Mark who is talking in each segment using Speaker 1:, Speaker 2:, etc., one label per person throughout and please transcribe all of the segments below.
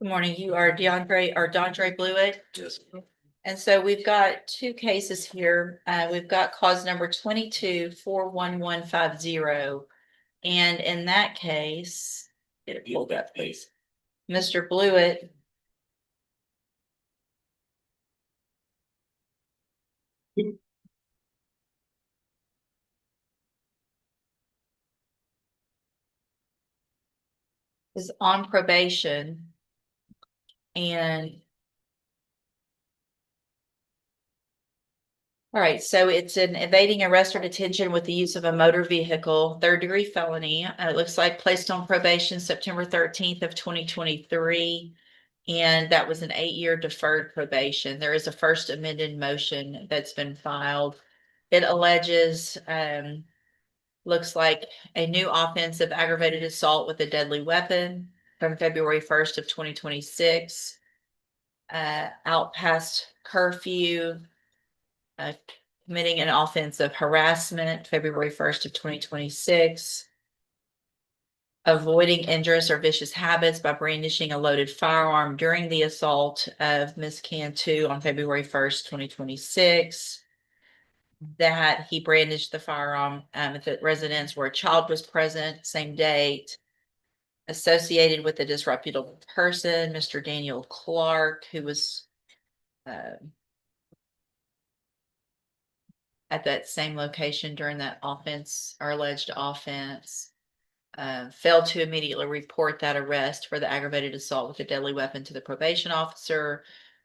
Speaker 1: Good morning. You are Dandre Blueitt.
Speaker 2: Yes.
Speaker 1: And so we've got two cases here. We've got cause number 22-41150. And in that case, get it pulled up, please. Mr. Blueitt is on probation. And all right, so it's an evading arrest or detention with the use of a motor vehicle, third-degree felony. It looks like placed on probation September 13th of 2023. And that was an 8-year deferred probation. There is a first amended motion that's been filed. It alleges, looks like a new offense of aggravated assault with a deadly weapon from February 1st of 2026. Out past curfew, committing an offense of harassment, February 1st of 2026. Avoiding injurious or vicious habits by brandishing a loaded firearm during the assault of Ms. Cantu on February 1st, 2026. That he brandished the firearm at the residence where a child was present, same date. Associated with a disreputable person, Mr. Daniel Clark, who was at that same location during that offense or alleged offense. Failed to immediately report that arrest for the aggravated assault with a deadly weapon to the probation officer,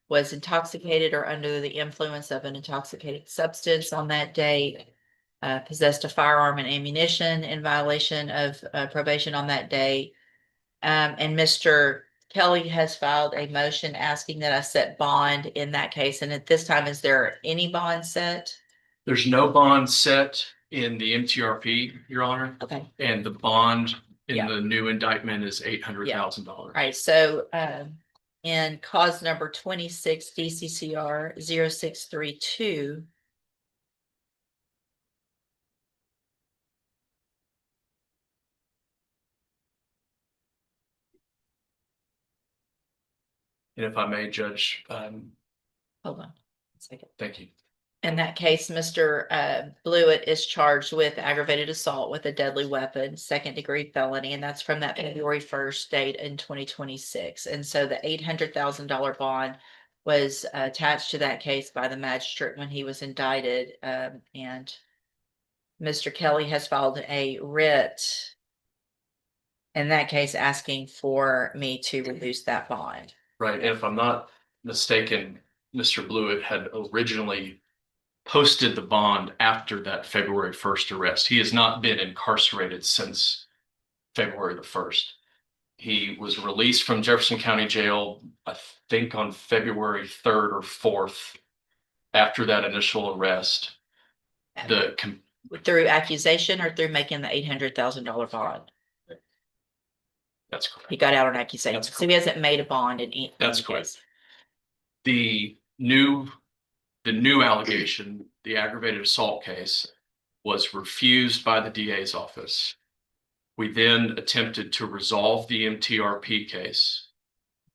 Speaker 1: was intoxicated or under the influence of an intoxicating substance on that date, possessed a firearm and ammunition in violation of probation on that date. And Mr. Kelly has filed a motion asking that I set bond in that case. And at this time, is there any bond set?
Speaker 2: There's no bond set in the MTRP, Your Honor.
Speaker 1: Okay.
Speaker 2: And the bond in
Speaker 1: Yeah.
Speaker 2: the new indictment is $800,000.
Speaker 1: All right, so in cause number 26 DCCR 0632.
Speaker 2: And if I may, Judge,
Speaker 1: Hold on a second.
Speaker 2: thank you.
Speaker 1: In that case, Mr. Blueitt is charged with aggravated assault with a deadly weapon, second-degree felony, and that's from that February 1st date in 2026. And so the $800,000 bond was attached to that case by the magistrate when he was indicted. And Mr. Kelly has filed a writ in that case asking for me to reduce that bond.
Speaker 2: Right. And if I'm not mistaken, Mr. Blueitt had originally posted the bond after that February 1st arrest. He has not been incarcerated since February the 1st. He was released from Jefferson County Jail, I think on February 3rd or 4th after that initial arrest.
Speaker 1: Through accusation or through making the $800,000 bond?
Speaker 2: That's correct.
Speaker 1: He got out on accusation.
Speaker 2: That's
Speaker 1: so he hasn't made a bond in
Speaker 2: That's correct. The new allegation, the aggravated assault case, was refused by the DA's office. We then attempted to resolve the MTRP case,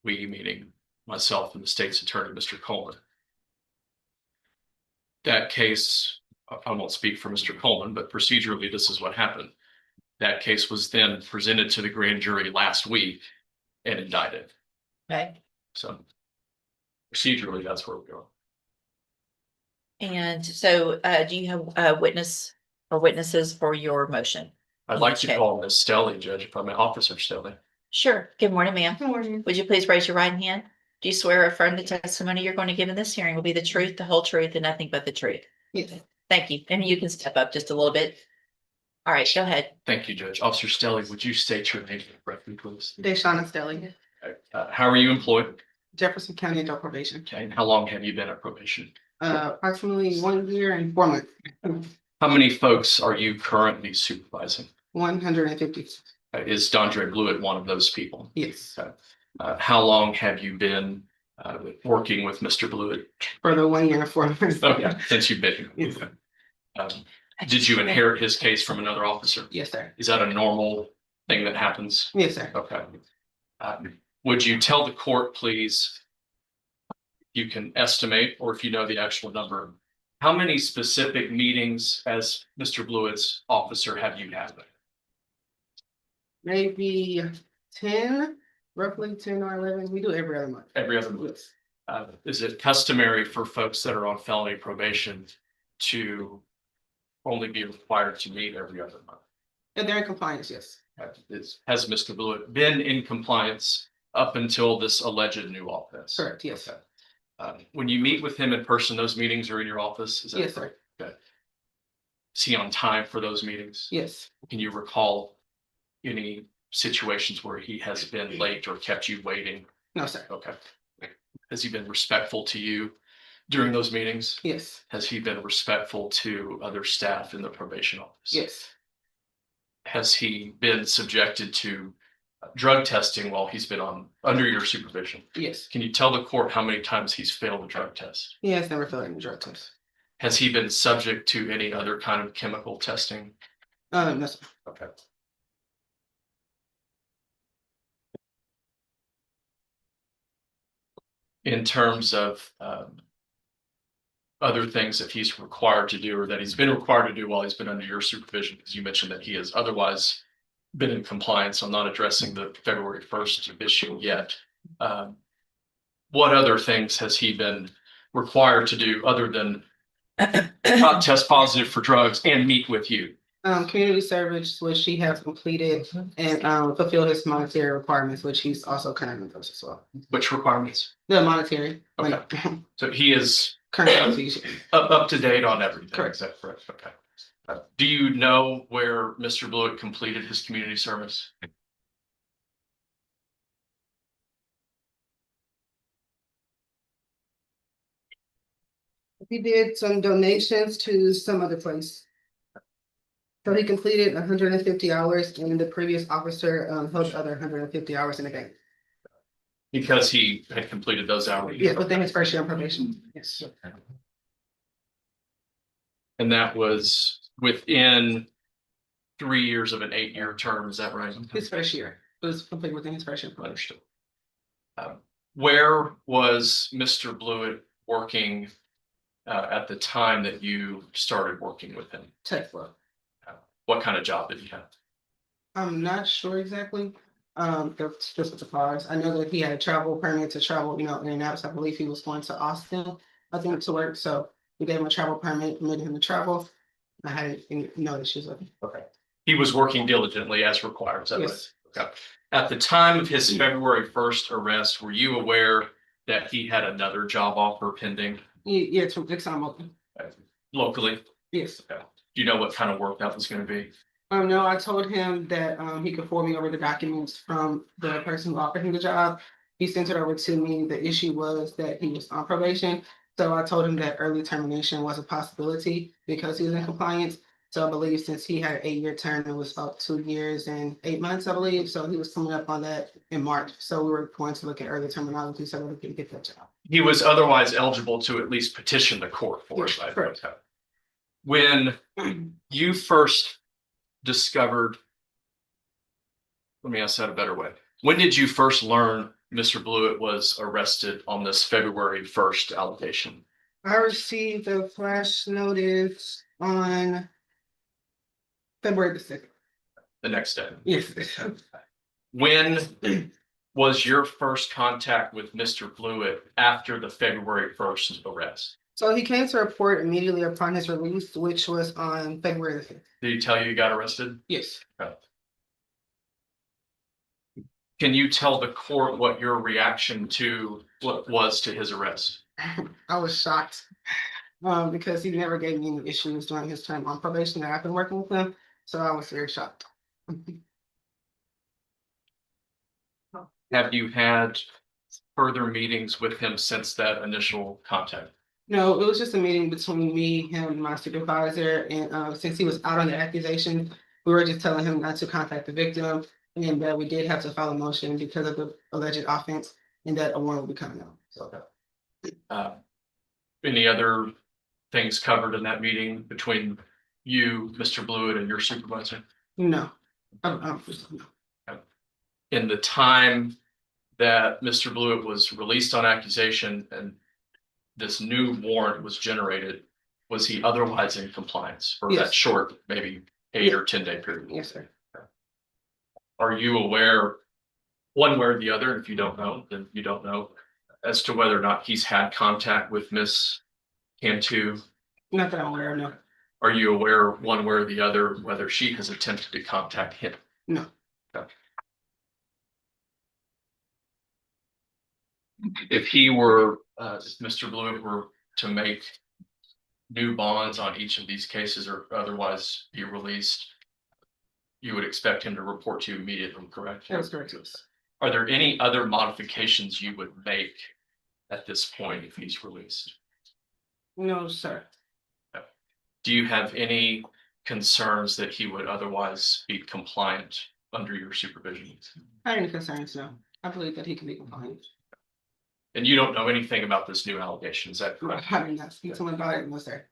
Speaker 2: we meaning myself and the state's attorney, Mr. Coleman. That case, I won't speak for Mr. Coleman, but procedurally, this is what happened. That case was then presented to the grand jury last week and indicted.
Speaker 1: Okay.
Speaker 2: So procedurally, that's where we're going.
Speaker 1: And so do you have a witness or witnesses for your motion?
Speaker 2: I'd like to call Ms. Stelly, Judge, if I may. Officer Stelly.
Speaker 1: Sure. Good morning, ma'am.
Speaker 3: Good morning.
Speaker 1: Would you please raise your right hand? Do you swear or affirm the testimony you're going to give in this hearing will be the truth, the whole truth, and nothing but the truth?
Speaker 3: Yes.
Speaker 1: Thank you. And you can step up just a little bit. All right, go ahead.
Speaker 2: Thank you, Judge. Officer Stelly, would you state your name correctly, please?
Speaker 3: Deshauna Stelly,
Speaker 2: How are you employed?
Speaker 3: Jefferson County Adult Probation.
Speaker 2: Okay, and how long have you been at probation?
Speaker 3: Approximately 1 year and 4 months.
Speaker 2: How many folks are you currently supervising?
Speaker 3: 150.
Speaker 2: Is Dandre Blueitt one of those people?
Speaker 3: Yes.
Speaker 2: Okay. How long have you been working with Mr. Blueitt?
Speaker 3: For the 1 year and 4 months.
Speaker 2: Okay, since you've been here.
Speaker 3: Yes.
Speaker 2: Okay. Did you inherit his case from another officer?
Speaker 3: Yes, sir.
Speaker 2: Is that a normal thing that happens?
Speaker 3: Yes, sir.
Speaker 2: Okay. Would you tell the court, please, you can estimate, or if you know the actual number, how many specific meetings as Mr. Blueitt's officer have you had?
Speaker 3: Maybe 10, roughly 10 or 11. We do every other month.
Speaker 2: Every other month?
Speaker 3: Yes.
Speaker 2: Is it customary for folks that are on felony probation to only be required to meet every other month?
Speaker 3: And they're in compliance, yes.
Speaker 2: Has Mr. Blueitt been in compliance up until this alleged new offense?
Speaker 3: Correct, yes.
Speaker 2: Okay. When you meet with him in person, those meetings are in your office? Is that
Speaker 3: Yes,
Speaker 2: correct?
Speaker 3: sir.
Speaker 2: Okay. Is he on time for those meetings?
Speaker 3: Yes.
Speaker 2: Can you recall any situations where he has been late or kept you waiting?
Speaker 3: No, sir.
Speaker 2: Okay. Has he been respectful to you during those meetings?
Speaker 3: Yes.
Speaker 2: Has he been respectful to other staff in the probation office?
Speaker 3: Yes.
Speaker 2: Has he been subjected to drug testing while he's been under your supervision?
Speaker 3: Yes.
Speaker 2: Can you tell the court how many times he's failed a drug test?
Speaker 3: He has never failed any drug test.
Speaker 2: Has he been subject to any other kind of chemical testing?
Speaker 3: No, sir.
Speaker 2: Okay. In terms of other things that he's required to do or that he's been required to do while he's been under your supervision, because you mentioned that he has otherwise been in compliance. I'm not addressing the February 1st issue yet. What other things has he been required to do other than not test positive for drugs and meet with you?
Speaker 3: Community service, which he has completed, and fulfill his monetary requirements, which he's also currently in those as well.
Speaker 2: Which requirements?
Speaker 3: The monetary.
Speaker 2: Okay. So he is
Speaker 3: Current.
Speaker 2: up to date on everything.
Speaker 3: Correct.
Speaker 2: Is that correct? Okay. Do you know where Mr. Blueitt completed his community service?
Speaker 3: He did some donations to some other place. So he completed 150 hours and the previous officer held the other 150 hours in the bank.
Speaker 2: Because he had completed those hours?
Speaker 3: Yeah, within his first year on probation. Yes.
Speaker 2: And that was within 3 years of an 8-year term, is that right?
Speaker 3: His first year. It was completed within his first year.
Speaker 2: Understood. Where was Mr. Blueitt working at the time that you started working with him?
Speaker 3: Tesla.
Speaker 2: What kind of job did he have?
Speaker 3: I'm not sure exactly. Just with the cars. I know that he had a travel permit to travel, in and out. So I believe he was going to Austin, I think, to work. So we gave him a travel permit, permitted him to travel. I had no issues with him.
Speaker 2: Okay. He was working diligently as required, is that right?
Speaker 3: Yes.
Speaker 2: Okay. At the time of his February 1st arrest, were you aware that he had another job offer pending
Speaker 3: Yeah, it's from ExxonMobil.
Speaker 2: locally?
Speaker 3: Yes.
Speaker 2: Okay. Do you know what kind of work that was going to be?
Speaker 3: No, I told him that he could forward me over the documents from the person who offered him the job. He sent it over to me. The issue was that he was on probation. So I told him that early termination was a possibility because he was in compliance. So I believe since he had an 8-year term, it was about 2 years and 8 months, I believe. So he was coming up on that in March. So we were going to look at early terminology so we could get that job.
Speaker 2: He was otherwise eligible to at least petition the court for it, right?
Speaker 3: Correct.
Speaker 2: Okay. When you first discovered, let me ask that a better way. When did you first learn Mr. Blueitt was arrested on this February 1st allegation?
Speaker 3: I received a flash notice on February the 2nd.
Speaker 2: The next day.
Speaker 3: Yes.
Speaker 2: When was your first contact with Mr. Blueitt after the February 1st arrest?
Speaker 3: So he came to report immediately upon his release, which was on February the 5th.
Speaker 2: Did he tell you you got arrested?
Speaker 3: Yes.
Speaker 2: Okay. Can you tell the court what your reaction to what was to his arrest?
Speaker 3: I was shocked because he never gave me any issues during his time on probation that I've been working with him. So I was very shocked.
Speaker 2: Have you had further meetings with him since that initial contact?
Speaker 3: No, it was just a meeting between me, him, and my supervisor. And since he was out on the accusation, we were just telling him not to contact the victim and that we did have to file a motion because of the alleged offense and that a warrant will be coming out. So
Speaker 2: Any other things covered in that meeting between you, Mr. Blueitt, and your supervisor?
Speaker 3: no.
Speaker 2: In the time that Mr. Blewett was released on accusation and this new warrant was generated, was he otherwise in compliance for that
Speaker 3: Yes.
Speaker 2: short, maybe 8 or 10 day period?
Speaker 3: Yes, sir.
Speaker 2: Are you aware, one way or the other, if you don't know, then you don't know, as to whether or not he's had contact with Miss Cantu?
Speaker 3: Not that I'm aware of, no.
Speaker 2: Are you aware, one way or the other, whether she has attempted to contact him?
Speaker 3: No.
Speaker 2: Okay. If he were, if Mr. Blewett were to make new bonds on each of these cases or otherwise be released, you would expect him to report to you immediately, correct?
Speaker 3: That is correct, yes.
Speaker 2: Are there any other modifications you would make at this point if he's released?
Speaker 3: No, sir.
Speaker 2: Do you have any concerns that he would otherwise be compliant under your supervision?
Speaker 3: I have any concerns, no. I believe that he can be compliant.
Speaker 2: And you don't know anything about this new allegation, is that correct?
Speaker 3: I mean, not speak to him about it, no, sir.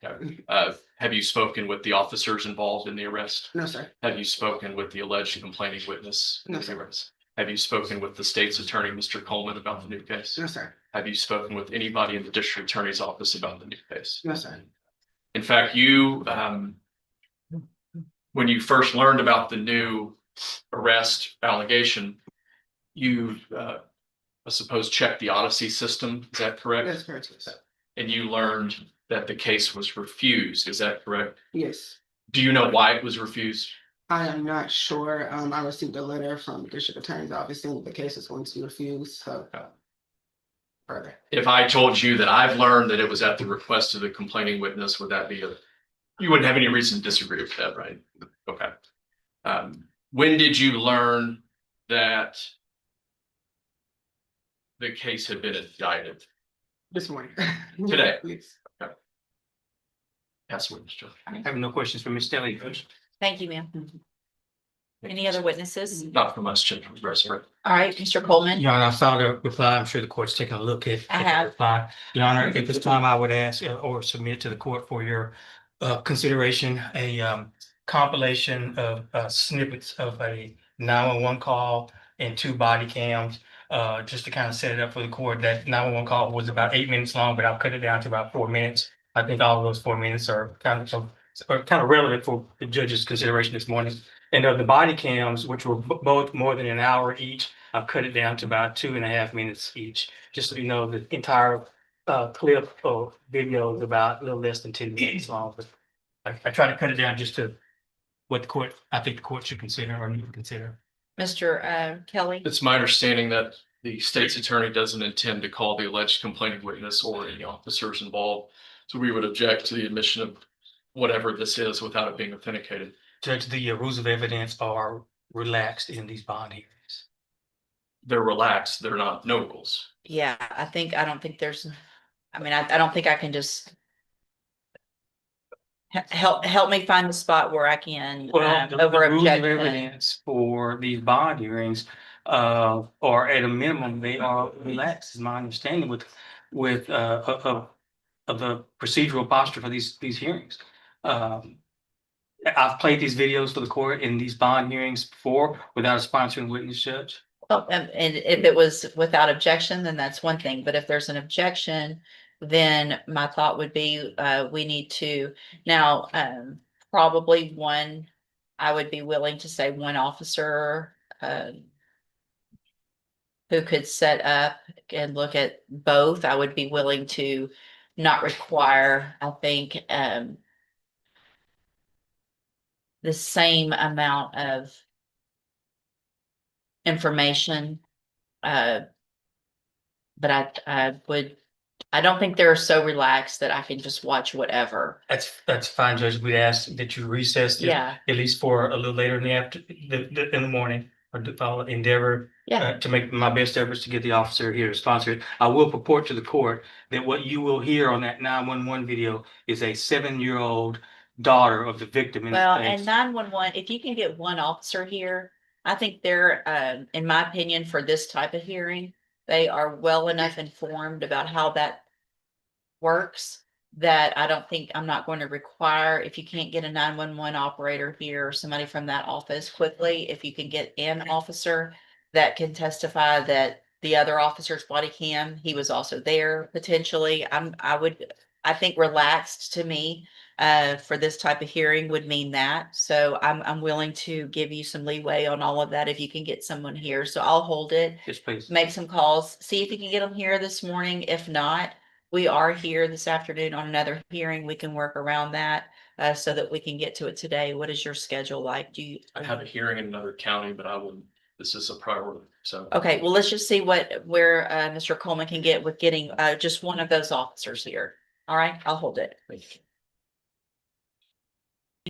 Speaker 2: Have you spoken with the officers involved in the arrest?
Speaker 3: No, sir.
Speaker 2: Have you spoken with the alleged complaining witness?
Speaker 3: No,
Speaker 2: in the
Speaker 3: sir.
Speaker 2: arrest? Have you spoken with the state's attorney, Mr. Coleman, about the new case?
Speaker 3: No, sir.
Speaker 2: Have you spoken with anybody in the district attorney's office about the new case?
Speaker 3: No, sir.
Speaker 2: In fact, you, when you first learned about the new arrest allegation, you, I suppose, checked the Odyssey system, is that correct?
Speaker 3: That's correct, yes.
Speaker 2: And you learned that the case was refused, is that correct?
Speaker 3: Yes.
Speaker 2: Do you know why it was refused?
Speaker 3: I am not sure. I received a letter from the district attorney's office saying that the case is going to be refused, so. Further.
Speaker 2: If I told you that I've learned that it was at the request of the complaining witness, would that be you wouldn't have any reason to disagree with that, right? Okay. When did you learn that the case had been indicted?
Speaker 3: This morning.
Speaker 2: Today?
Speaker 3: Yes.
Speaker 2: Yes, witness, Joe.
Speaker 4: I have no questions for Ms. Stelly.
Speaker 1: Thank you, ma'am. Any other witnesses?
Speaker 2: Not from us, Jim, Restaurant.
Speaker 1: All right, Mr. Coleman.
Speaker 4: Your Honor, I saw the reply. I'm sure the court's taking a look at.
Speaker 1: I
Speaker 4: the
Speaker 1: have.
Speaker 4: reply. Your Honor, at this time, I would ask or submit to the court for your consideration, a compilation of snippets of a 911 call and 2 body cams. Just to kind of set it up for the court. That 911 call was about 8 minutes long, but I'll cut it down to about 4 minutes. I think all of those 4 minutes are kind of relevant for the judge's consideration this morning. And of the body cams, which were both more than an hour each, I've cut it down to about 2.5 minutes each. Just so you know, the entire clip or video is about a little less than 10 minutes long. But I try to cut it down just to what I think the court should consider or need to consider.
Speaker 1: Mr. Kelly.
Speaker 2: It's my understanding that the state's attorney doesn't intend to call the alleged complaining witness or any officers involved. So we would object to the admission of whatever this is without it being authenticated.
Speaker 4: Judge, the rules of evidence are relaxed in these bond hearings.
Speaker 2: They're relaxed, they're not no rules.
Speaker 1: Yeah, I don't think there's, I mean, I don't think I can just help me find the spot where I can
Speaker 4: Well, the
Speaker 1: over
Speaker 4: rules of
Speaker 1: object.
Speaker 4: evidence for these bond hearings, or at a minimum, they are relaxed, is my understanding with of the procedural posture for these hearings. I've played these videos for the court in these bond hearings before without a sponsoring witness, judge.
Speaker 1: Well, and if it was without objection, then that's one thing, but if there's an objection, then my thought would be, we need to now, probably one, I would be willing to say one officer, who could set up and look at both. I would be willing to not require, I think, the same amount of information. But I don't think they're so relaxed that I can just watch whatever.
Speaker 4: That's fine, judge. We ask that you recess this
Speaker 1: Yeah,
Speaker 4: at least for a little later in the morning, or I'll endeavor
Speaker 1: yeah.
Speaker 4: to make my best efforts to get the officer here to sponsor it. I will purport to the court that what you will hear on that 911 video is a 7-year-old daughter of the victim.
Speaker 1: Well, and 911, if you can get one officer here, I think they're, in my opinion, for this type of hearing, they are well enough informed about how that works, that I don't think I'm not going to require, if you can't get a 911 operator here or somebody from that office quickly, if you can get an officer that can testify that the other officer's body cam. He was also there potentially. I think relaxed to me for this type of hearing would mean that. So I'm willing to give you some leeway on all of that if you can get someone here. So I'll hold it,
Speaker 4: Yes, please.
Speaker 1: make some calls, see if you can get them here this morning. If not, we are here this afternoon on another hearing. We can work around that so that we can get to it today. What is your schedule like? Do you?
Speaker 2: I have a hearing in another county, but this is a priority, so.
Speaker 1: Okay, well, let's just see where Mr. Coleman can get with getting just one of those officers here. All right, I'll hold it.
Speaker 2: Thank you.